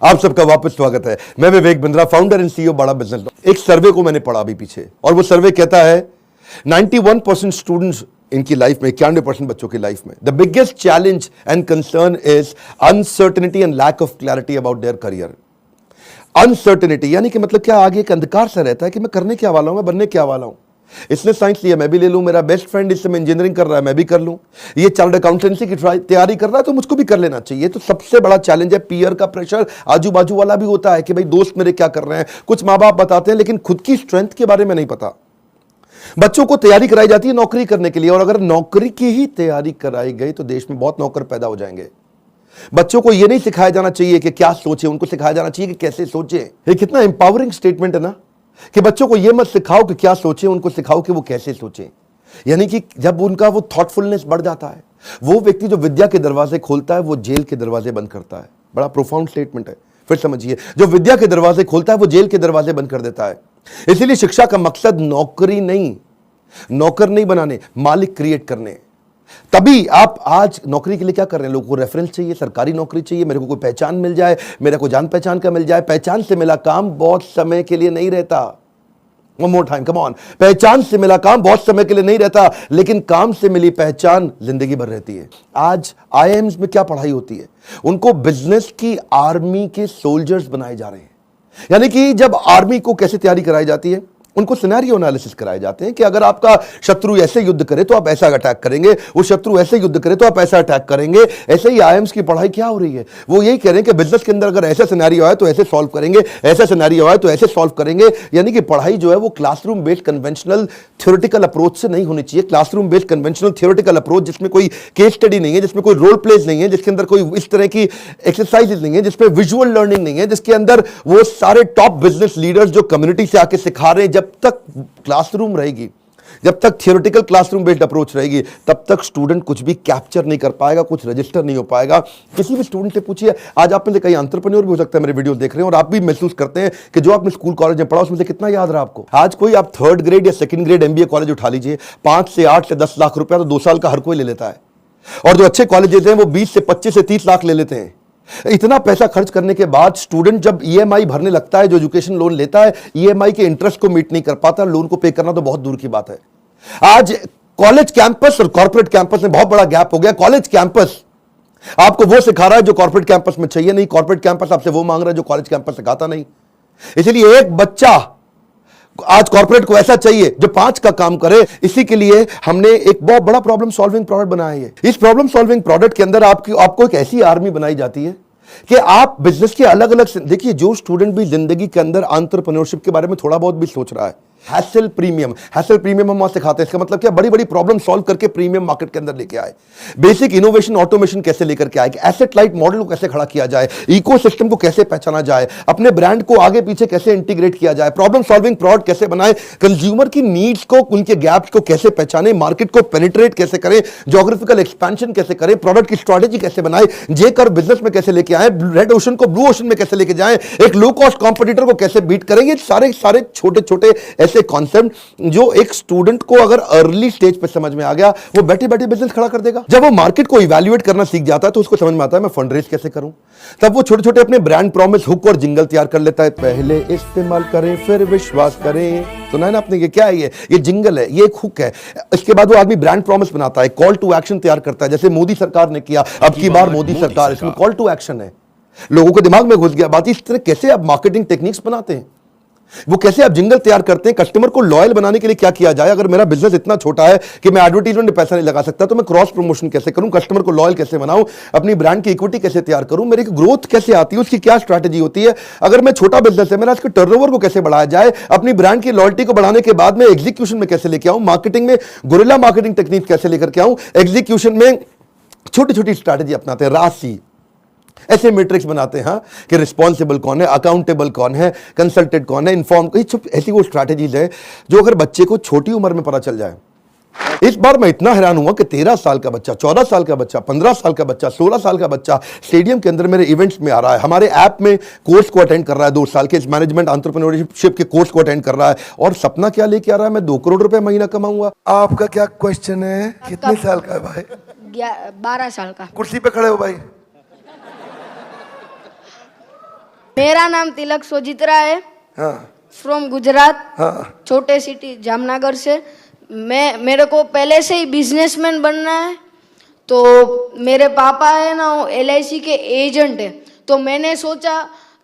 आप सबका वापस स्वागत है। मैं Vivek Bindra, founder and CEO बड़ा बिजनेस। एक सर्वे को मैंने पढ़ा अभी पीछे, और वो सर्वे कहता है 91% स्टूडेंट्स इनकी लाइफ में, 91% बच्चों की लाइफ में, the biggest challenge and concern is uncertainty and lack of clarity about their career. Uncertainty यानी कि मतलब क्या, आगे एक अंधकार सा रहता है कि मैं करने क्या वाला हूं, मैं बनने क्या वाला हूं। इसने साइंस लिया, मैं भी ले लूं। मेरा बेस्ट फ्रेंड इस समय इंजीनियरिंग कर रहा है, मैं भी कर लूं। ये चार्टर्ड अकाउंटेंसी की तैयारी कर रहा है, तो मुझको भी कर लेना चाहिए। तो सबसे बड़ा चैलेंज है पीयर का प्रेशर। आजू बाजू वाला भी होता है कि भाई दोस्त मेरे क्या कर रहे हैं, कुछ माँ बाप बताते हैं, लेकिन खुद की स्ट्रेंथ के बारे में नहीं पता। बच्चों को तैयारी कराई जाती है नौकरी करने के लिए, और अगर नौकरी की ही तैयारी कराई गई तो देश में बहुत नौकर पैदा हो जाएंगे। बच्चों को यह नहीं सिखाया जाना चाहिए कि क्या सोचे, उनको सिखाया जाना चाहिए कि कैसे सोचे। ये कितना एम्पावरिंग स्टेटमेंट है ना, कि बच्चों को यह मत सिखाओ कि क्या सोचे, उनको सिखाओ कि वो कैसे सोचे। यानी कि जब उनका वो थॉटफुलनेस बढ़ जाता है, वो व्यक्ति जो विद्या के दरवाजे खोलता है वो जेल के दरवाजे बंद करता है। बड़ा प्रोफाउंड स्टेटमेंट है, फिर समझिए। जो विद्या के दरवाजे खोलता है वो जेल के दरवाजे बंद कर देता है। इसीलिए शिक्षा का मकसद नौकरी नहीं, नौकर नहीं बनाने, मालिक क्रिएट करने। तभी आप आज नौकरी के लिए क्या कर रहे हैं, लोगों को रेफरेंस चाहिए, सरकारी नौकरी चाहिए, मेरे को कोई पहचान मिल जाए, मेरे को जान पहचान का मिल जाए। पहचान से मिला काम बहुत समय के लिए नहीं रहता। One more time, come on। पहचान से मिला काम बहुत समय के लिए नहीं रहता, लेकिन काम से मिली पहचान जिंदगी भर रहती है। आज आईआईएम्स में क्या पढ़ाई होती है, उनको बिजनेस की आर्मी के सोल्जर्स बनाए जा रहे हैं। यानी कि जब आर्मी को कैसे तैयारी कराई जाती है, उनको सिनेरियो एनालिसिस कराए जाते हैं कि अगर आपका शत्रु ऐसे युद्ध करे तो आप ऐसा अटैक करेंगे, वो शत्रु ऐसे युद्ध करे तो आप ऐसा अटैक करेंगे। ऐसे ही आईएम्स की पढ़ाई क्या हो रही है, वो यही कह रहे हैं कि बिजनेस के अंदर अगर ऐसा सिनेरियो आए तो ऐसे सॉल्व करेंगे, ऐसा सिनेरियो आए तो ऐसे सॉल्व करेंगे। यानी कि पढ़ाई जो है वो classroom based conventional theoretical approach से नहीं होनी चाहिए। Classroom based conventional theoretical approach जिसमें कोई केस स्टडी नहीं है, जिसमें कोई रोल प्लेज नहीं है, जिसके अंदर कोई इस तरह की एक्सरसाइजेज नहीं है, जिसमें विजुअल लर्निंग नहीं है, जिसके अंदर वो सारे टॉप बिजनेस लीडर्स जो कम्युनिटी से आके सिखा रहे हैं। जब तक क्लासरूम रहेगी, जब तक थियोरेटिकल क्लासरूम बेस्ड अप्रोच रहेगी, तब तक स्टूडेंट कुछ भी कैप्चर नहीं कर पाएगा, कुछ रजिस्टर नहीं हो पाएगा। किसी भी स्टूडेंट से पूछिए, आज आप में से कई एंटरप्रेन्योर भी हो सकता है मेरे वीडियो देख रहे हैं, और आप भी महसूस करते हैं कि जो आपने स्कूल कॉलेज में पढ़ा उसमें से कितना याद रहा आपको। आज कोई आप 3rd ग्रेड या 2nd ग्रेड एमबीए कॉलेज उठा लीजिए, 5 से 8 से 10 लाख रुपया तो 2 साल का हर कोई ले लेता है। और जो अच्छे कॉलेजेस हैं वो 20 से 25 से 30 लाख ले लेते हैं। इतना पैसा खर्च करने के बाद स्टूडेंट जब ईएमआई भरने लगता है, जो एजुकेशन लोन लेता है, ईएमआई के इंटरेस्ट को मीट नहीं कर पाता, लोन को पे करना तो बहुत दूर की बात है। आज कॉलेज कैंपस और कॉर्पोरेट कैंपस में बहुत बड़ा गैप हो गया। कॉलेज कैंपस आपको वो सिखा रहा है जो कॉर्पोरेट कैंपस में चाहिए नहीं, कॉर्पोरेट कैंपस आपसे वो मांग रहा है जो कॉलेज कैंपस सिखाता नहीं। इसलिए एक बच्चा आज कॉर्पोरेट को ऐसा चाहिए जो 5 का काम करे। इसी के लिए हमने एक बहुत बड़ा प्रॉब्लम सॉल्विंग प्रोडक्ट बनाया है। इस प्रॉब्लम सॉल्विंग प्रोडक्ट के अंदर आपको एक ऐसी आर्मी बनाई जाती है कि आप बिजनेस के अलग अलग, देखिए जो स्टूडेंट भी जिंदगी के अंदर एंटरप्रेन्योरशिप के बारे में थोड़ा बहुत भी सोच रहा है, हैसल प्रीमियम हम वहां सिखाते हैं। इसका मतलब क्या, बड़ी बड़ी प्रॉब्लम सॉल्व करके प्रीमियम मार्केट के अंदर लेके आए, बेसिक इनोवेशन ऑटोमेशन कैसे लेकर के आए, एसेट लाइट मॉडल को कैसे खड़ा किया जाए, इकोसिस्टम को कैसे पहचाना जाए, अपने ब्रांड को आगे पीछे कैसे इंटीग्रेट किया जाए, प्रॉब्लम सॉल्विंग प्रोडक्ट कैसे बनाए, कंज्यूमर की नीड्स को, उनके गैप्स को कैसे पहचाने, मार्केट को पेनिट्रेट कैसे करें, ज्योग्राफिकल एक्सपेंशन कैसे करें, प्रोडक्ट की स्ट्रेटेजी कैसे बनाए, जे कर बिजनेस में कैसे लेके आए, रेड ओशन को ब्लू ओशन में कैसे लेके जाए, एक लो कॉस्ट कॉम्पिटिटर को कैसे बीट करेंगे। सारे छोटे छोटे ऐसे कॉन्सेप्ट जो एक स्टूडेंट को अगर अर्ली स्टेज पे समझ में आ गया, वो बैठे बैठे बिजनेस खड़ा कर देगा। जब वो मार्केट को इवैल्यूएट करना सीख जाता है तो उसको समझ में आता है मैं फंड रेज कैसे करूं। तब वो छोटे छोटे अपने ब्रांड प्रॉमिस, हुक और जिंगल तैयार कर लेता है। पहले इस्तेमाल करें फिर विश्वास करें, सुना है ना आपने, ये क्या है, ये जिंगल है, ये एक हुक है। इसके बाद वो आदमी ब्रांड प्रॉमिस बनाता है, कॉल टू एक्शन तैयार करता है, जैसे मोदी सरकार ने किया, अब की बार मोदी सरकार, इसमें कॉल टू एक्शन है। लोगों के दिमाग में घुस गया बात। इस तरह कैसे आप मार्केटिंग टेक्निक्स बनाते हैं, वो कैसे आप जिंगल तैयार करते हैं, कस्टमर को लॉयल बनाने के लिए क्या किया जाए। अगर मेरा बिजनेस इतना छोटा है कि मैं एडवर्टाइजमेंट में पैसा नहीं लगा सकता, तो मैं क्रॉस प्रमोशन कैसे करूं, कस्टमर को लॉयल कैसे बनाऊं, अपनी ब्रांड की इक्विटी कैसे तैयार करूं, मेरी ग्रोथ कैसे आती है, उसकी क्या स्ट्रैटेजी होती है। अगर मैं छोटा बिजनेस है, मेरा इसके टर्नओवर को कैसे बढ़ाया जाए, अपनी ब्रांड की लॉयल्टी को बढ़ाने के बाद में एग्जीक्यूशन में कैसे लेके आऊं, मार्केटिंग में गुरिल्ला मार्केटिंग टेक्निक कैसे लेकर के आऊं, एग्जीक्यूशन में छोटी छोटी स्ट्रैटेजी अपनाते हैं, राशि ऐसे मैट्रिक्स बनाते हैं, हाँ, कि रिस्पॉन्सिबल कौन है, अकाउंटेबल कौन है, कंसल्टेंट कौन है, इन्फॉर्म, ऐसी वो स्ट्रैटेजीज है जो अगर बच्चे को छोटी उम्र में पता चल जाए। इस बार मैं इतना हैरान हुआ कि 13 साल का बच्चा, 14 साल का बच्चा, 15 साल का बच्चा, 16 साल का बच्चा स्टेडियम के अंदर मेरे इवेंट्स में आ रहा है, हमारे ऐप में कोर्स को अटेंड कर रहा है, 2 साल के इस मैनेजमेंट एंटरप्रेन्योरशिप के कोर्स को अटेंड कर रहा है, और सपना क्या लेके आ रहा है, मैं 2 करोड़ रुपए महीना कमाऊंगा। आपका क्या क्वेश्चन है, कितने साल का है भाई? 12 साल का। कुर्सी पे खड़े हो भाई। मेरा नाम तिलक सोजित्रा है, हाँ फ्रॉम गुजरात, हाँ छोटे सिटी जामनगर से। मेरे को पहले से ही बिजनेसमैन बनना है। तो मेरे पापा है ना, वो LIC के एजेंट है। तो मैंने सोचा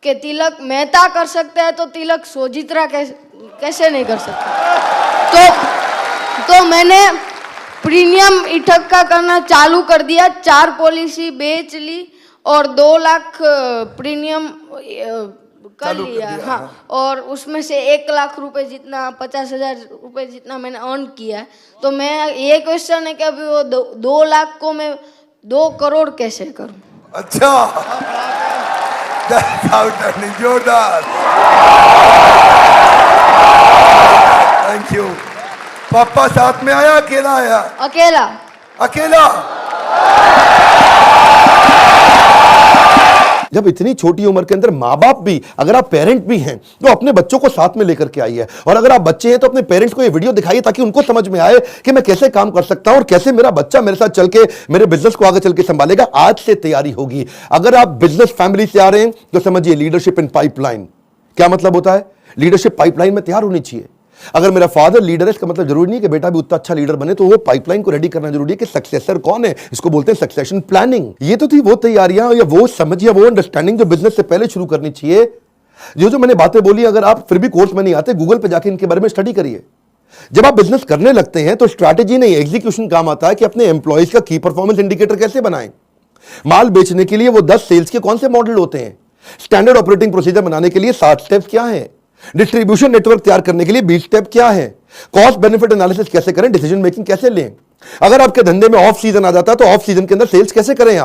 कि तिलक मेहता कर सकता है तो तिलक सोजित्रा कैसे नहीं कर सकता। तो मैंने प्रीमियम इकट्ठा करना चालू कर दिया। 4 पॉलिसी बेच ली और 2 लाख प्रीमियम कर लिया। हाँ, और उसमें से 1 लाख रुपए जितना, 50,000 रुपए जितना मैंने अर्न किया है। तो मैं ये क्वेश्चन है कि अभी वो 2 लाख को मैं 2 करोड़ कैसे करूं। अच्छा, जोरदार, थैंक यू। पापा साथ में आया, अकेला आया? अकेला। अकेला। जब इतनी छोटी उम्र के अंदर माँ बाप भी, अगर आप पेरेंट भी हैं तो अपने बच्चों को साथ में लेकर के आइए, और अगर आप बच्चे हैं तो अपने पेरेंट्स को ये वीडियो दिखाइए ताकि उनको समझ में आए कि मैं कैसे काम कर सकता हूं और कैसे मेरा बच्चा मेरे साथ चल के मेरे बिजनेस को आगे चल के संभालेगा। आज से तैयारी होगी। अगर आप बिजनेस फैमिली से आ रहे हैं तो समझिए लीडरशिप इन पाइपलाइन। क्या मतलब होता है? लीडरशिप पाइपलाइन में तैयार होनी चाहिए। अगर मेरा फादर लीडर है, इसका मतलब जरूरी नहीं कि बेटा भी उतना अच्छा लीडर बने, तो वो पाइपलाइन को रेडी करना जरूरी है कि सक्सेसर कौन है। इसको बोलते हैं सक्सेशन प्लानिंग। ये तो थी वो तैयारियां या वो समझ या वो अंडरस्टैंडिंग जो बिजनेस से पहले शुरू करनी चाहिए। जो मैंने बातें बोली, अगर आप फिर भी कोर्स में नहीं आते, गूगल पे जाके इनके बारे में स्टडी करिए। जब आप बिजनेस करने लगते हैं तो स्ट्रैटेजी नहीं, एग्जीक्यूशन काम आता है कि अपने एम्प्लॉयज का की परफॉर्मेंस इंडिकेटर कैसे बनाएं। माल बेचने के लिए वो 10 सेल्स के कौन से मॉडल होते हैं, स्टैंडर्ड ऑपरेटिंग प्रोसीजर बनाने के लिए 7 स्टेप्स क्या हैं, डिस्ट्रीब्यूशन नेटवर्क तैयार करने के लिए 20 स्टेप क्या है, कॉस्ट बेनिफिट एनालिसिस कैसे करें, डिसीजन मेकिंग कैसे लें। अगर आपके धंधे में ऑफ सीजन आ जाता है तो ऑफ सीजन के अंदर सेल्स कैसे करें।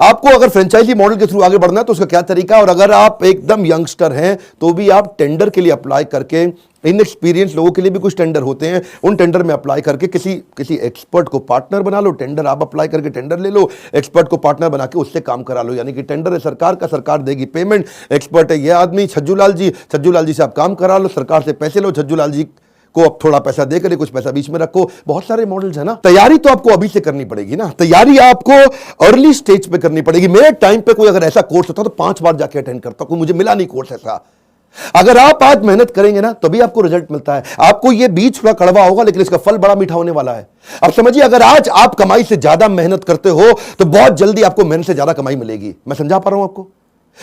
आपको अगर फ्रेंचाइजी मॉडल के थ्रू आगे बढ़ना है तो उसका क्या तरीका। और अगर आप एकदम यंगस्टर हैं तो भी आप टेंडर के लिए अप्लाई करके, इनएक्सपीरियंस लोगों के लिए भी कुछ टेंडर होते हैं, उन टेंडर में अप्लाई करके किसी एक्सपर्ट को पार्टनर बना लो। टेंडर आप अप्लाई करके टेंडर ले लो, एक्सपर्ट को पार्टनर बना के उससे काम करा लो। यानी कि टेंडर है सरकार का, सरकार देगी पेमेंट, एक्सपर्ट है ये आदमी छज्जू लाल जी से आप काम करा लो, सरकार से पैसे लो, छज्जू लाल जी को अब थोड़ा पैसा देकर कुछ पैसा बीच में रखो। बहुत सारे मॉडल्स है ना। तैयारी तो आपको अभी से करनी पड़ेगी ना, तैयारी आपको अर्ली स्टेज पे करनी पड़ेगी। मेरे टाइम पे कोई अगर ऐसा कोर्स होता तो 5 बार जाके अटेंड करता, कोई मुझे मिला नहीं कोर्स ऐसा। अगर आप आज मेहनत करेंगे ना तभी आपको रिजल्ट मिलता है। आपको ये बीज थोड़ा कड़वा होगा लेकिन इसका फल बड़ा मीठा होने वाला है। अब समझिए, अगर आज आप कमाई से ज्यादा मेहनत करते हो तो बहुत जल्दी आपको मेहनत से ज्यादा कमाई मिलेगी। मैं समझा पा रहा हूं आपको?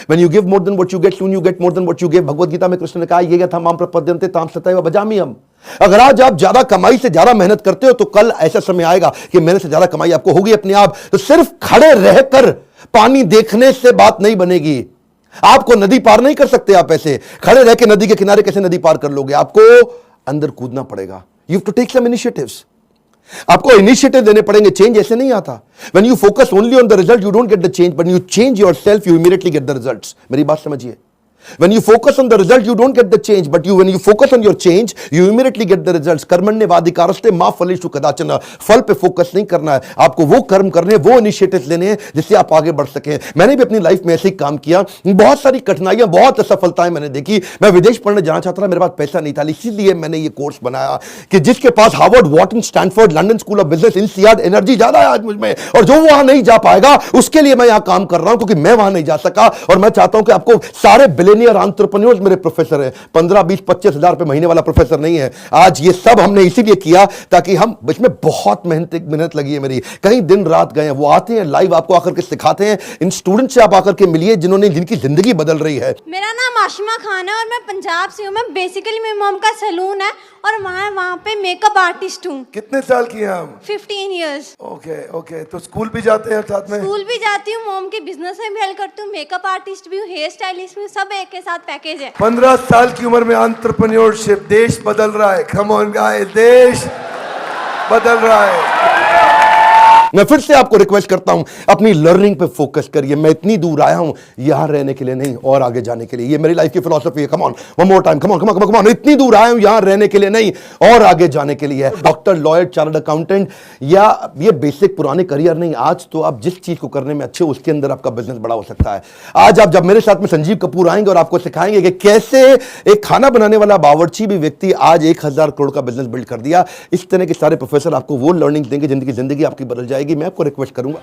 When you give more than what you get, soon you get more than what you give। Bhagavad Gita में कृष्ण ने कहा, ये क्या था, माम प्रपद्यन्ते ताम सतैव भजाम्यहम्। अगर आज आप ज्यादा कमाई से ज्यादा मेहनत करते हो तो कल ऐसा समय आएगा कि मेहनत से ज्यादा कमाई आपको होगी अपने आप। तो सिर्फ खड़े रहकर पानी देखने से बात नहीं बनेगी। आपको नदी पार नहीं कर सकते आप ऐसे खड़े रह के। नदी के किनारे कैसे नदी पार कर लोगे? आपको अंदर कूदना पड़ेगा। You have to take some initiatives. आपको इनिशिएटिव लेने पड़ेंगे। चेंज ऐसे नहीं आता। When you focus only on the result, you don't get the change. When you change yourself, you immediately get the results. मेरी बात समझिए। When you focus on the result, you don't get the change, but when you focus on your change, you immediately get the results। कर्मण्येवाधिकारस्ते मा फलेषु कदाचन। फल पे focus नहीं करना है आपको, वो कर्म करने, वो इनिशिएटिव लेने हैं जिससे आप आगे बढ़ सकें। मैंने भी अपनी लाइफ में ऐसे ही काम किया। बहुत सारी कठिनाइयां, बहुत असफलताएं मैंने देखी। मैं विदेश पढ़ने जाना चाहता था, मेरे पास पैसा नहीं था, इसीलिए मैंने ये कोर्स बनाया कि जिसके पास Harvard, Wharton, Stanford, London school of business, INSEAD, energy ज्यादा है आज मुझ में, और जो वहां नहीं जा पाएगा उसके लिए मैं यहां काम कर रहा हूं क्योंकि मैं वहां नहीं जा सका। और मैं चाहता हूं कि आपको सारे बिलियनियर एंटरप्रेन्योर्स मेरे प्रोफेसर हैं। 15, 20, 25 हजार रुपए महीने वाला प्रोफेसर नहीं है आज। ये सब हमने इसीलिए किया ताकि हम, इसमें बहुत मेहनत लगी है मेरी, कहीं दिन रात गए हैं। वो आते हैं लाइव, आपको आकर के सिखाते हैं। इन स्टूडेंट से आप आकर के मिलिए जिनकी जिंदगी बदल रही है। मेरा नाम आशिमा खान है और मैं पंजाब से हूँ। मैं बेसिकली, मेरी मॉम का सैलून है और वहाँ पे मेकअप आर्टिस्ट हूँ। कितने साल की हैं हम? 15 ईयर्स। ओके। तो स्कूल भी जाते हैं साथ में? स्कूल भी जाती हूँ, मॉम के बिजनेस में भी हेल्प करती हूँ, मेकअप आर्टिस्ट भी हूँ, हेयर स्टाइलिस्ट भी हूँ, सब एक के साथ पैकेज है। 15 साल की उम्र में एंटरप्रेन्योरशिप, देश बदल रहा है। कम ऑन गाइस, देश बदल रहा है। मैं फिर से आपको रिक्वेस्ट करता हूं, अपनी लर्निंग पे फोकस करिए। मैं इतनी दूर आया हूं यहां रहने के लिए नहीं, और आगे जाने के लिए। ये मेरी लाइफ की फिलॉसफी है। Come on, one more time, come on. इतनी दूर आया हूं यहां रहने के लिए नहीं, और आगे जाने के लिए। डॉक्टर, लॉयर, चार्टर्ड अकाउंटेंट, या ये बेसिक पुराने करियर नहीं। आज तो आप जिस चीज को करने में अच्छे, उसके अंदर आपका बिजनेस बड़ा हो सकता है। आज आप जब मेरे साथ में संजीव कपूर आएंगे और आपको सिखाएंगे कि कैसे एक खाना बनाने वाला बावर्ची भी व्यक्ति आज 1000 करोड़ का बिजनेस बिल्ड कर दिया। इस तरह के सारे प्रोफेसर आपको वो लर्निंग देंगे जिंदगी आपकी बदल जाएगी। मैं आपको रिक्वेस्ट करूंगा,